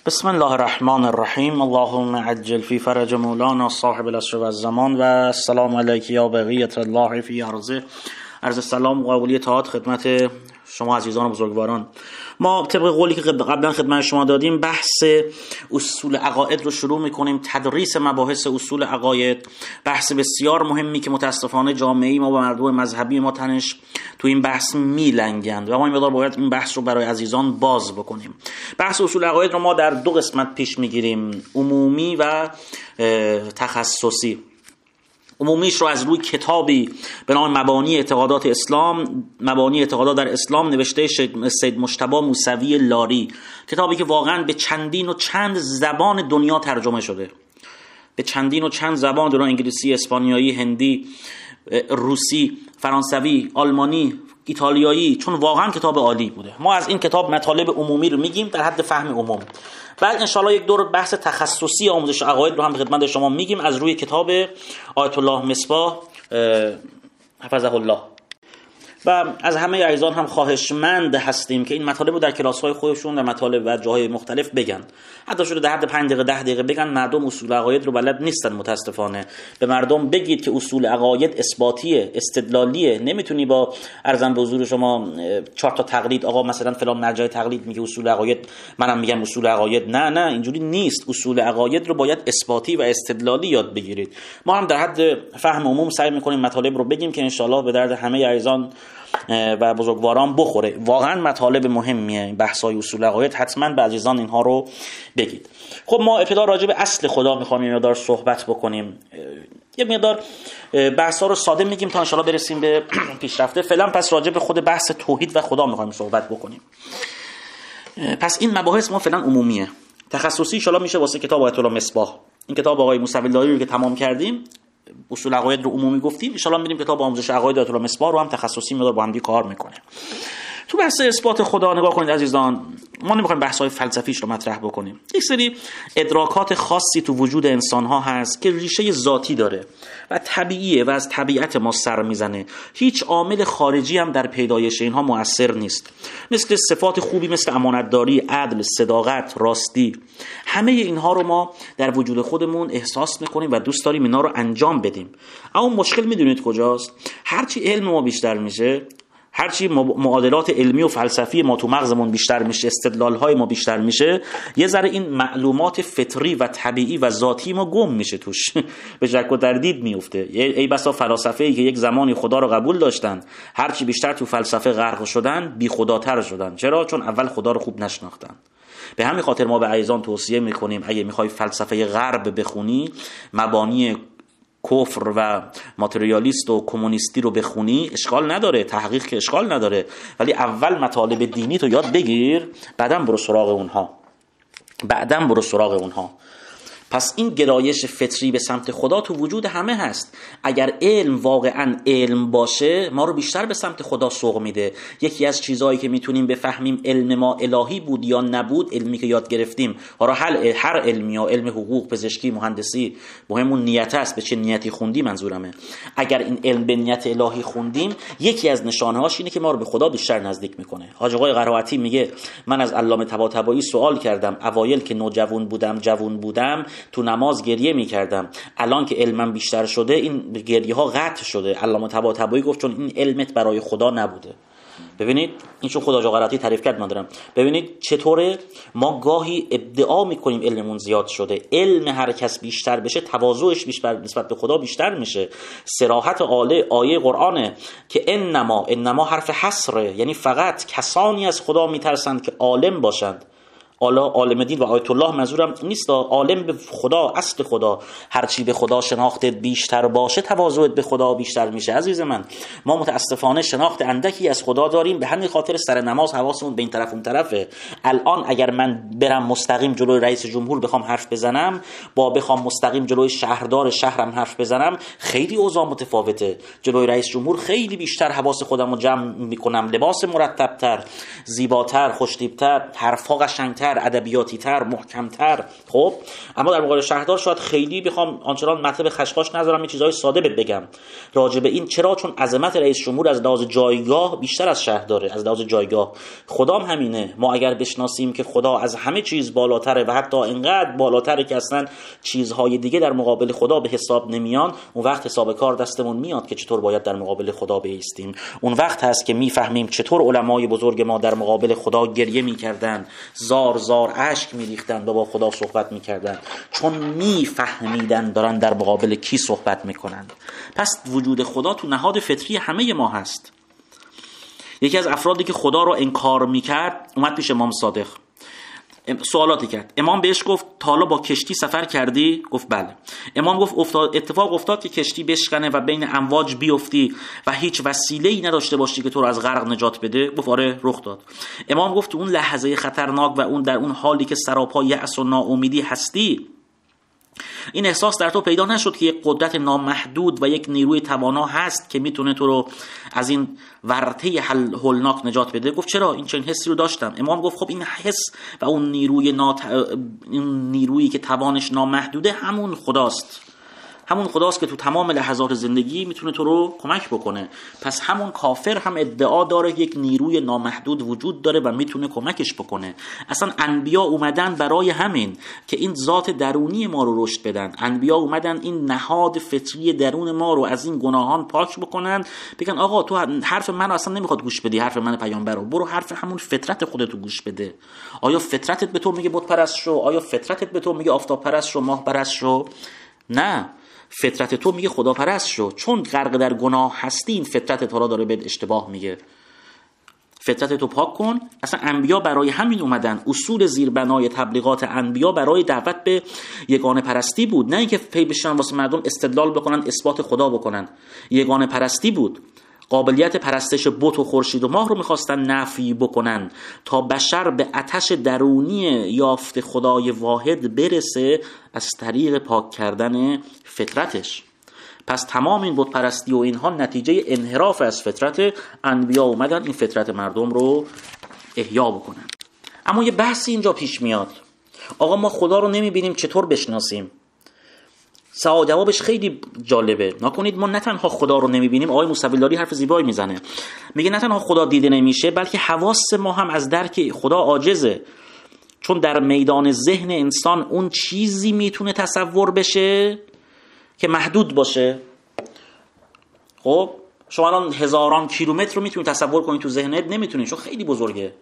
بسم الله الرحمن الرحیم. اللهم عجل فی فرج مولانا صاحب العصر و الزمان و السلام علیک یا بقیت الله فی ارضه. عرض سلام و قبولی اطاعت خدمت شما عزیزان و بزرگواران. ما طبق قولی که قبلا خدمت شما دادیم بحث اصول عقاید رو شروع میکنیم، تدریس مباحث اصول عقاید، بحث بسیار مهمی که متاسفانه جامعه ما و مردم مذهبی ما تنش تو این بحث میلنگند و ما این مقدار باید این بحث رو برای عزیزان باز بکنیم. بحث اصول عقاید رو ما در دو قسمت پیش میگیریم، عمومی و تخصصی. عمومیش رو از روی کتابی به نام مبانی اعتقادات اسلام، مبانی اعتقادات در اسلام، نوشته سید مجتبی موسوی لاری، کتابی که واقعا به چندین و چند زبان دنیا ترجمه شده، به چندین و چند زبان دنیا، انگلیسی، اسپانیایی، هندی، روسی، فرانسوی، آلمانی، ایتالیایی، چون واقعا کتاب عالی بوده. ما از این کتاب مطالب عمومی رو میگیم در حد فهم عموم. بعد انشالله یک دور بحث تخصصی آموزش عقاید رو هم به خدمت شما میگیم از روی کتاب آیت الله مصباح حفظه الله. و از همه عزیزان هم خواهشمند هستیم که این مطالب رو در کلاس‌های خودشون در مطالب و جاهای مختلف بگن. حتی شده در حد 5 دقیقه 10 دقیقه بگن. مردم اصول عقاید رو بلد نیستن متاسفانه. به مردم بگید که اصول عقاید اثباتیه، استدلالیه. نمیتونی با ارزم به حضور شما 4 تا تقلید، آقا مثلا فلان مرجع تقلید میگه اصول عقاید، منم میگم اصول عقاید. نه اینجوری نیست. اصول عقاید رو باید اثباتی و استدلالی یاد بگیرید. ما هم در حد فهم عموم سعی می‌کنیم مطالب رو بگیم که انشالله به درد همه عزیزان و بزرگواران بخوره. واقعا مطالب مهمیه این بحث‌های اصول عقاید، حتما به عزیزان اینها رو بگید. خب ما ابتدا راجع به اصل خدا می‌خوایم یه مقدار صحبت بکنیم، یه مقدار بحث‌ها رو ساده میگیم تا ان شاءالله برسیم به پیشرفته. فعلا پس راجع به خود بحث توحید و خدا می‌خوایم صحبت بکنیم. پس این مباحث ما فعلا عمومیه. تخصصی ان شاءالله میشه واسه کتاب آیت الله مصباح. این کتاب آقای موسوی لاری رو که تمام کردیم، اصول عقاید رو عمومی گفتیم، ان شاءالله میریم کتاب آموزش عقاید آیت الله مصباح رو هم تخصصی مقدار با هم دیگه کار میکنه. تو بحث اثبات خدا نگاه کنید عزیزان، ما نمیخوایم بحث‌های فلسفیش رو مطرح بکنیم. یک سری ادراکات خاصی تو وجود انسان‌ها هست که ریشه ذاتی داره و طبیعیه و از طبیعت ما سر میزنه. هیچ عامل خارجی هم در پیدایش اینها مؤثر نیست. مثل صفات خوبی مثل امانتداری، عدل، صداقت، راستی، همه اینها رو ما در وجود خودمون احساس میکنیم و دوست داریم اینا رو انجام بدیم. اما مشکل میدونید کجاست؟ هرچی علم ما بیشتر میشه، هرچی معادلات علمی و فلسفی ما تو مغزمون بیشتر میشه، استدلال‌های ما بیشتر میشه، یه ذره این معلومات فطری و طبیعی و ذاتی ما گم میشه توش به شک و تردید میفته. ای بسا فلاسفه‌ای که یک زمانی خدا رو قبول داشتن، هرچی بیشتر تو فلسفه غرق شدن بی خداتر شدن. چرا؟ چون اول خدا رو خوب نشناختن. به همین خاطر ما به عزیزان توصیه میکنیم اگه میخوای فلسفه غرب بخونی، مبانی کفر و ماتریالیست و کمونیستی رو بخونی، اشکال نداره، تحقیق که اشکال نداره، ولی اول مطالب دینی تو یاد بگیر، بعدم برو سراغ اونها. پس این گرایش فطری به سمت خدا تو وجود همه هست. اگر علم واقعا علم باشه ما رو بیشتر به سمت خدا سوق میده. یکی از چیزهایی که میتونیم بفهمیم علم ما الهی بود یا نبود، علمی که یاد گرفتیم، هر علمی یا علم حقوق، پزشکی، مهندسی، مهم اون نیت است، به چه نیتی خوندی منظورمه. اگر این علم به نیت الهی خوندیم، یکی از نشانه‌هاش اینه که ما رو به خدا بیشتر نزدیک میکنه. حاج آقای قرائتی میگه من از علامه طباطبایی سوال کردم، اوایل که جوون بودم تو نماز گریه میکردم، الان که علمم بیشتر شده این گریه ها قطع شده. علامه طباطبایی گفت چون این علمت برای خدا نبوده. ببینید این چون خدا قرائتی تعریف کرد ندارم. ببینید چطوره ما گاهی ادعا میکنیم علممون زیاد شده. علم هر کس بیشتر بشه تواضعش بیشتر نسبت به خدا بیشتر میشه. صراحت آیه قرآنه که انما حرف حصره، یعنی فقط کسانی از خدا میترسند که عالم باشند. عالم دین و آیت الله منظورم نیست، عالم به خدا، اصل خدا. هرچی به خدا شناختت بیشتر باشه تواضعت به خدا بیشتر میشه. عزیز من، ما متاسفانه شناخت اندکی از خدا داریم، به همین خاطر سر نماز حواسمون به این طرف اون طرفه. الان اگر من برم مستقیم جلوی رئیس جمهور بخوام حرف بزنم، با بخوام مستقیم جلوی شهردار شهرم حرف بزنم، خیلی اوضاع متفاوته. جلوی رئیس جمهور خیلی بیشتر حواس خودمو جمع میکنم، لباس مرتب‌تر، زیباتر، خوش‌تیپ‌تر، حرف‌ها قشنگ‌تر، تر، ادبیاتی تر، محکم تر. خب اما در مقابل شهردار شاید خیلی بخوام آنچنان مطلب خشخاش نذارم، یه چیزای ساده بگم راجع به این. چرا؟ چون عظمت رئیس جمهور از لحاظ جایگاه بیشتر از شهرداره. از لحاظ جایگاه خدام همینه. ما اگر بشناسیم که خدا از همه چیز بالاتره و حتی اینقدر بالاتره که اصلا چیزهای دیگه در مقابل خدا به حساب نمیان، اون وقت حساب کار دستمون میاد که چطور باید در مقابل خدا بایستیم. اون وقت هست که میفهمیم چطور علمای بزرگ ما در مقابل خدا گریه میکردن، زار زار اشک میریختن و با خدا صحبت میکردن، چون میفهمیدن دارن در مقابل کی صحبت میکنن. پس وجود خدا تو نهاد فطری همه ما هست. یکی از افرادی که خدا رو انکار میکرد اومد پیش امام صادق، سوالاتی کرد. امام بهش گفت تا حالا با کشتی سفر کردی؟ گفت بله. امام گفت اتفاق افتاد که کشتی بشکنه و بین امواج بیفتی و هیچ وسیله‌ای نداشته باشی که تو رو از غرق نجات بده؟ گفت آره، رخ داد. امام گفت تو اون لحظه خطرناک و اون در اون حالی که سراپا یأس و ناامیدی هستی، این احساس در تو پیدا نشد که یک قدرت نامحدود و یک نیروی توانا هست که میتونه تو رو از این ورطه هولناک نجات بده؟ گفت چرا، این چنین حسی رو داشتم. امام گفت خب این حس و اون این نیرویی که توانش نامحدوده همون خداست. همون خداست که تو تمام لحظات زندگی میتونه تو رو کمک بکنه. پس همون کافر هم ادعا داره یک نیروی نامحدود وجود داره و میتونه کمکش بکنه. اصلا انبیا اومدن برای همین که این ذات درونی ما رو رشد بدن. انبیا اومدن این نهاد فطری درون ما رو از این گناهان پاک بکنن، بگن آقا تو حرف من اصلا نمیخواد گوش بدی، حرف من پیامبر رو، برو حرف همون فطرت خودت رو گوش بده. آیا فطرتت به تو میگه بت پرست شو؟ آیا فطرتت به تو میگه آفتاب پرست شو، ماه پرست شو؟ نه، فطرت تو میگه خدا پرست شو. چون غرق در گناه هستی این فطرت تو را داره به اشتباه میگه. فطرت تو پاک کن. اصلا انبیا برای همین اومدن. اصول زیربنای تبلیغات انبیا برای دعوت به یگانه پرستی بود، نه اینکه پی بشن واسه مردم استدلال بکنن، اثبات خدا بکنن. یگانه پرستی بود. قابلیت پرستش بت و خورشید و ماه رو میخواستن نفی بکنن تا بشر به آتش درونی یافت خدای واحد برسه از طریق پاک کردن فطرتش. پس تمام این بت پرستی و اینها نتیجه انحراف از فطرت. انبیا اومدن این فطرت مردم رو احیا بکنن. اما یه بحثی اینجا پیش میاد، آقا ما خدا رو نمیبینیم، چطور بشناسیم؟ سوال جوابش خیلی جالبه. نکنید ما نه تنها خدا رو نمیبینیم، آقای موسوی‌لاری حرف زیبایی میزنه، میگه نه تنها خدا دیده نمیشه بلکه حواس ما هم از درک خدا عاجزه. چون در میدان ذهن انسان اون چیزی میتونه تصور بشه که محدود باشه. خب شما الان هزاران کیلومتر رو میتونید تصور کنید تو ذهنت، نمیتونید چون خیلی بزرگه.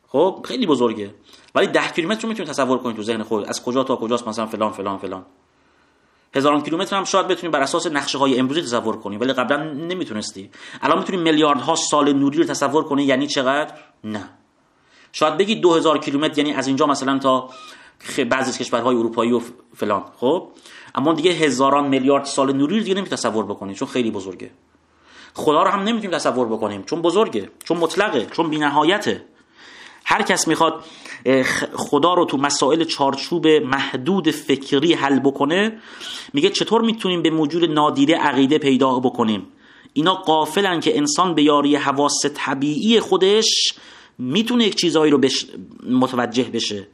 خب خیلی بزرگه. ولی 10 کیلومتر رو میتونید تصور کنید تو ذهن خود، از کجا تا کجاست، مثلا فلان فلان فلان. هزاران کیلومتر هم شاید بتونی بر اساس نقشه های امروزی تصور کنی، ولی قبلا نمیتونستی. الان میتونی میلیاردها سال نوری رو تصور کنی. یعنی چقدر؟ نه. شاید بگی 2000 کیلومتر یعنی از اینجا مثلا تا بعضی از کشورهای اروپایی و فلان. خب اما دیگه هزاران میلیارد سال نوری رو دیگه نمیتونی تصور بکنی چون خیلی بزرگه. خدا رو هم نمیتونیم تصور بکنیم چون بزرگه، چون مطلقه، چون بی‌نهایته. هر کس میخواد خدا رو تو مسائل چارچوب محدود فکری حل بکنه، میگه چطور میتونیم به موجود نادیده عقیده پیدا بکنیم؟ اینا غافلن که انسان به یاری حواس طبیعی خودش میتونه یک چیزایی رو متوجه بشه.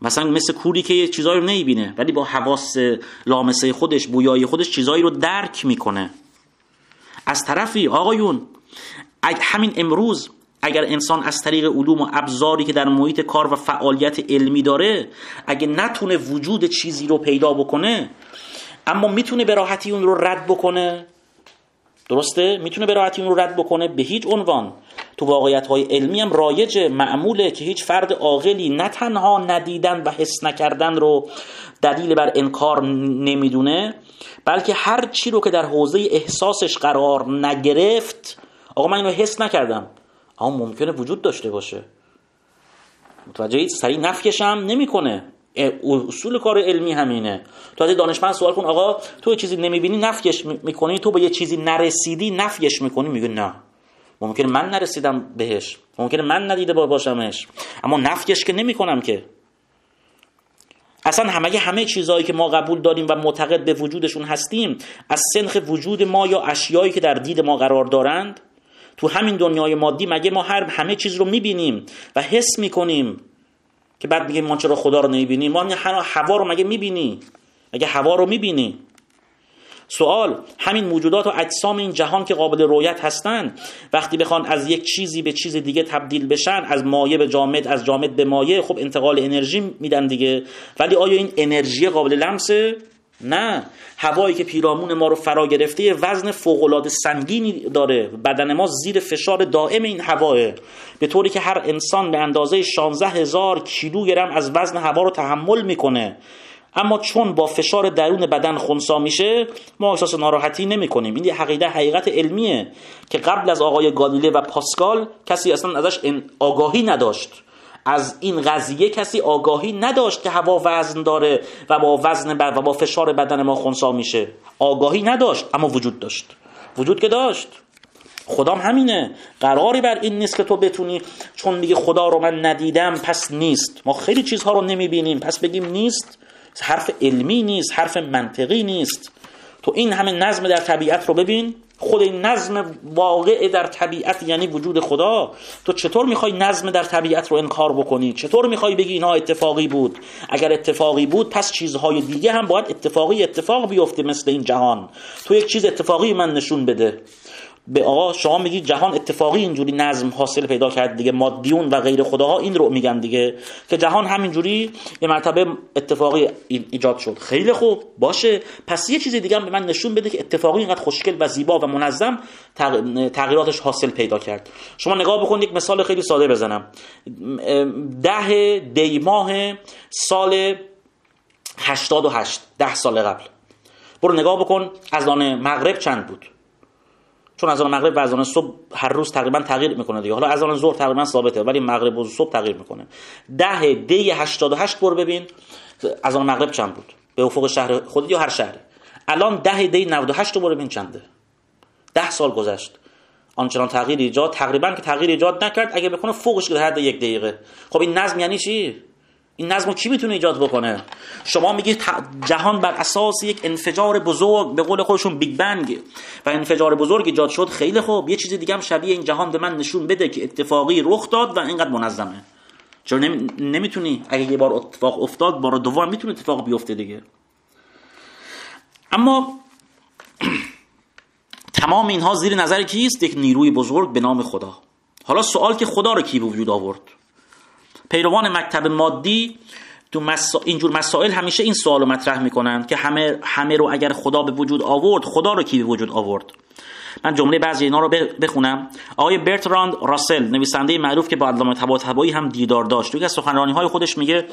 مثلا مثل کوری که یه چیزایی رو نمیبینه ولی با حواس لامسه خودش، بویای خودش چیزایی رو درک میکنه. از طرفی آقایون همین امروز اگر انسان از طریق علوم و ابزاری که در محیط کار و فعالیت علمی داره اگه نتونه وجود چیزی رو پیدا بکنه، اما میتونه به راحتی اون رو رد بکنه. درسته؟ میتونه به راحتی اون رو رد بکنه به هیچ عنوان. تو واقعیت‌های علمی هم رایجه، معموله که هیچ فرد عاقلی نه تنها ندیدن و حس نکردن رو دلیل بر انکار نمیدونه، بلکه هر چی رو که در حوزه احساسش قرار نگرفت، آقا من اینو حس نکردم اما ممکنه وجود داشته باشه، متوجهید؟ سریع نفیش هم نمیکنه. اصول کار علمی همینه. تو از دانشمند سوال کن آقا تو یه چیزی نمیبینی نفیش میکنی، تو به یه چیزی نرسیدی نفیش میکنی، میگه نه ممکنه من نرسیدم بهش، ممکنه من ندیده باشمش، اما نفیش که نمیکنم که. اصلا همه چیزایی که ما قبول داریم و معتقد به وجودشون هستیم از سنخ وجود ما یا اشیایی که در دید ما قرار دارند تو همین دنیای مادی مگه ما همه چیز رو میبینیم و حس میکنیم که بعد میگیم ما چرا خدا رو نمیبینیم؟ ما هوا رو مگه میبینی؟ مگه هوا رو میبینی؟ سوال، همین موجودات و اجسام این جهان که قابل رؤیت هستند وقتی بخوان از یک چیزی به چیز دیگه تبدیل بشن، از مایع به جامد، از جامد به مایع، خب انتقال انرژی میدن دیگه. ولی آیا این انرژی قابل لمسه؟ نه. هوایی که پیرامون ما رو فرا گرفته وزن فوق‌العاده سنگینی داره، بدن ما زیر فشار دائم این هواه، به طوری که هر انسان به اندازه 16,000 کیلوگرم از وزن هوا رو تحمل میکنه. اما چون با فشار درون بدن خنثی میشه ما احساس ناراحتی نمی کنیم. این حقیقت علمیه که قبل از آقای گالیله و پاسکال کسی اصلا ازش آگاهی نداشت. از این قضیه کسی آگاهی نداشت که هوا وزن داره و با وزن و با فشار بدن ما خنثی میشه. آگاهی نداشت، اما وجود داشت. وجود که داشت. خدام همینه. قراری بر این نیست که تو بتونی چون میگه خدا رو من ندیدم پس نیست. ما خیلی چیزها رو نمیبینیم پس بگیم نیست. حرف علمی نیست، حرف منطقی نیست. تو این همه نظم در طبیعت رو ببین، خود این نظم واقع در طبیعت یعنی وجود خدا. تو چطور میخوای نظم در طبیعت رو انکار بکنی؟ چطور میخوای بگی اینها اتفاقی بود؟ اگر اتفاقی بود پس چیزهای دیگه هم باید اتفاق بیفته مثل این جهان. تو یک چیز اتفاقی من نشون بده. به آقا شما میگی جهان اتفاقی اینجوری نظم حاصل پیدا کرد دیگه. مادیون و غیر خداها این رو میگن دیگه که جهان همینجوری یه مرتبه اتفاقی ایجاد شد. خیلی خوب باشه، پس یه چیز دیگه هم به من نشون بده که اتفاقی اینقدر خوشگل و زیبا و منظم تغییراتش حاصل پیدا کرد. شما نگاه بکن، یک مثال خیلی ساده بزنم. 10 دی ماه سال 88، 10 سال قبل، برو نگاه بکن اذان مغرب چند بود. چون اذان مغرب و اذان صبح هر روز تقریبا تغییر میکنه دیگه. حالا اذان ظهر تقریبا ثابته ولی مغرب و صبح تغییر میکنه. 10 دی 88 برو ببین اذان مغرب چند بود به افق شهر خودت یا هر شهری. الان 10 دی 98 رو برو ببین چنده. 10 سال گذشت، آنچنان تغییر ایجاد تقریبا که تغییر ایجاد نکرد، اگه بکنه فوقش که حد 1 دقیقه. خب این نظم یعنی چی؟ این نظم رو کی میتونه ایجاد بکنه؟ شما میگید جهان بر اساس یک انفجار بزرگ، به قول خودشون بیگ بنگ، و انفجار بزرگ ایجاد شد. خیلی خوب، یه چیز دیگه هم شبیه این جهان به من نشون بده که اتفاقی رخ داد و اینقدر منظمه. چرا نمیتونی؟ اگه یه بار اتفاق افتاد بار دوم میتونه اتفاق بیفته دیگه. اما تمام اینها زیر نظر کیست؟ یک نیروی بزرگ به نام خدا. حالا سوال که خدا رو کی به وجود آورد؟ پیروان مکتب مادی تو اینجور مسائل همیشه این سوالو مطرح میکنن که همه رو اگر خدا به وجود آورد، خدا رو کی به وجود آورد؟ من جمله بعضی اینا رو بخونم. آقای برتراند راسل، نویسنده معروف که با علامه طباطبایی هم دیدار داشت، توی از سخنرانی‌های خودش میگه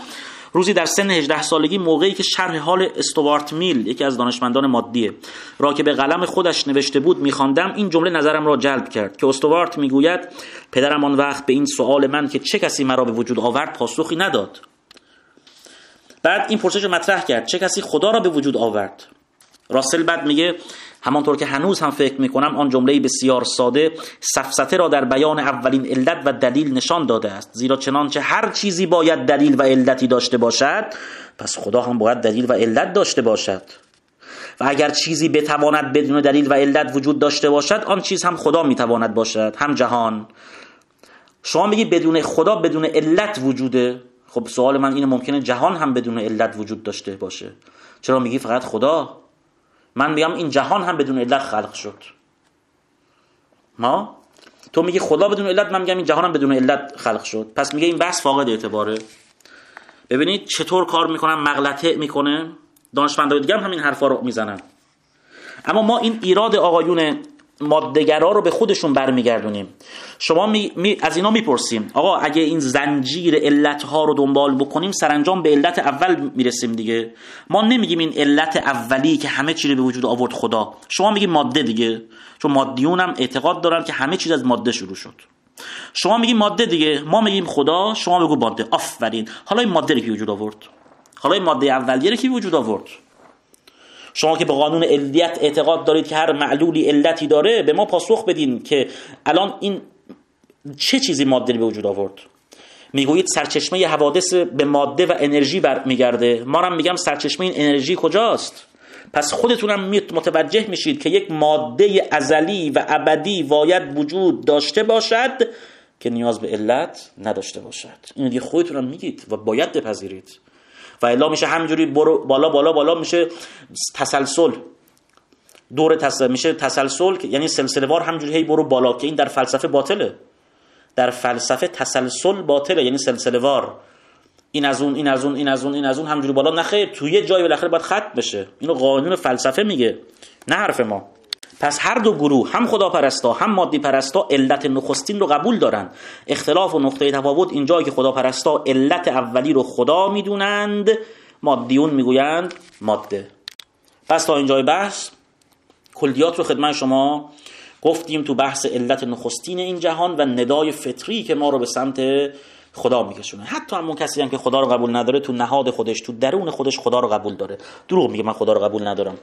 روزی در سن 18 سالگی موقعی که شرح حال استوارت میل، یکی از دانشمندان مادیه، را که به قلم خودش نوشته بود می‌خواندم، این جمله نظرم را جلب کرد که استوارت میگوید پدرم آن وقت به این سوال من که چه کسی مرا به وجود آورد پاسخی نداد. بعد این پرسش رو مطرح کرد، چه کسی خدا را به وجود آورد؟ راسل بعد میگه همانطور که هنوز هم فکر میکنم آن جمله بسیار ساده سفسطه را در بیان اولین علت و دلیل نشان داده است، زیرا چنانچه هر چیزی باید دلیل و علتی داشته باشد پس خدا هم باید دلیل و علت داشته باشد، و اگر چیزی بتواند بدون دلیل و علت وجود داشته باشد آن چیز هم خدا میتواند باشد، هم جهان. شما میگی بدون خدا بدون علت وجوده. خب سوال من اینه، ممکنه جهان هم بدون علت وجود داشته باشه، چرا میگی فقط خدا؟ من میگم این جهان هم بدون علت خلق شد. ما تو میگی خدا بدون علت، من میگم این جهان هم بدون علت خلق شد. پس میگه این بحث فاقد اعتباره. ببینید چطور کار میکنن، مغلطه میکنه. دانشمندای دیگه هم همین حرفا رو میزنن. اما ما این ایراد آقایون ماده‌گرا رو به خودشون برمیگردونیم. شما از اینا میپرسیم آقا اگه این زنجیر علتها رو دنبال بکنیم سرانجام به علت اول میرسیم دیگه. ما نمیگیم این علت اولی که همه چی رو به وجود آورد خدا. شما میگیم ماده دیگه، چون مادیون هم اعتقاد دارن که همه چیز از ماده شروع شد. شما میگیم ماده دیگه، ما میگیم خدا، شما بگو ماده. آفرین. حالا این ماده رو کی وجود آورد؟ حالا این ماده اولیه رو کی وجود آورد؟ شما که به قانون علیت اعتقاد دارید که هر معلولی علتی داره، به ما پاسخ بدین که الان این چه چیزی ماده رو به وجود آورد؟ میگویید سرچشمه حوادث به ماده و انرژی برمیگرده. ما هم میگم سرچشمه این انرژی کجاست؟ پس خودتونم متوجه میشید که یک ماده ازلی و ابدی باید وجود داشته باشد که نیاز به علت نداشته باشد. اینو دیگه خودتونم میگید و باید بپذیرید، و الا میشه همینجوری برو بالا بالا بالا، میشه تسلسل میشه تسلسل، یعنی سلسله وار همینجوری هی برو بالا، که این در فلسفه باطله. در فلسفه تسلسل باطله، یعنی سلسله وار، این از اون این از اون این از اون این از اون همینجوری بالا. نخیر، توی یه جای بالاخره باید ختم بشه. اینو قانون فلسفه میگه، نه حرف ما. پس هر دو گروه، هم خداپرستا هم مادی پرستا، علت نخستین رو قبول دارن. اختلاف و نقطه تفاوت اینجایی که خداپرستا علت اولی رو خدا میدونند، مادیون میگویند ماده. پس تا اینجای بحث کلیات رو خدمت شما گفتیم تو بحث علت نخستین این جهان و ندای فطری که ما رو به سمت خدا میکشونه. حتی همون کسی هم که خدا رو قبول نداره، تو نهاد خودش، تو درون خودش خدا رو قبول داره. دروغ میگه من خدا رو قبول ندارم.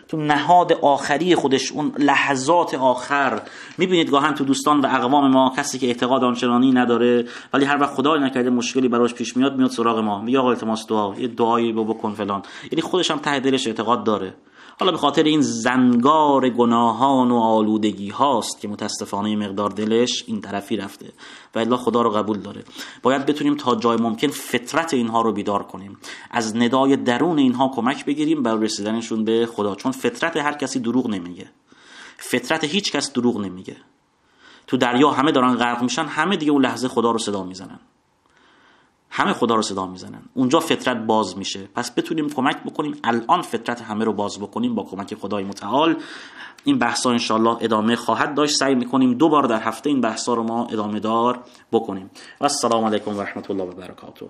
تو نهاد آخری خودش، اون لحظات آخر، میبینید گاهن تو دوستان و اقوام ما کسی که اعتقاد آنچنانی نداره، ولی هر وقت خدای نکرده مشکلی براش پیش میاد سراغ ما، میگه آقا التماس دعا، یه دعایی بکن فلان. یعنی خودش هم ته دلش اعتقاد داره. حالا به خاطر این زنگار گناهان و آلودگی هاست که متاسفانه مقدار دلش این طرفی رفته و الا خدا رو قبول داره. باید بتونیم تا جای ممکن فطرت اینها رو بیدار کنیم، از ندای درون اینها کمک بگیریم برای رسیدنشون به خدا. چون فطرت هر کسی دروغ نمیگه، فطرت هیچ کس دروغ نمیگه. تو دریا همه دارن غرق میشن، همه دیگه اون لحظه خدا رو صدا میزنن، همه خدا رو صدا میزنن، اونجا فطرت باز میشه. پس بتونیم کمک بکنیم الان فطرت همه رو باز بکنیم با کمک خدای متعال. این بحثا انشالله ادامه خواهد داشت. سعی میکنیم 2 بار در هفته این بحثا رو ما ادامه دار بکنیم. و السلام علیکم و رحمت الله و برکاته.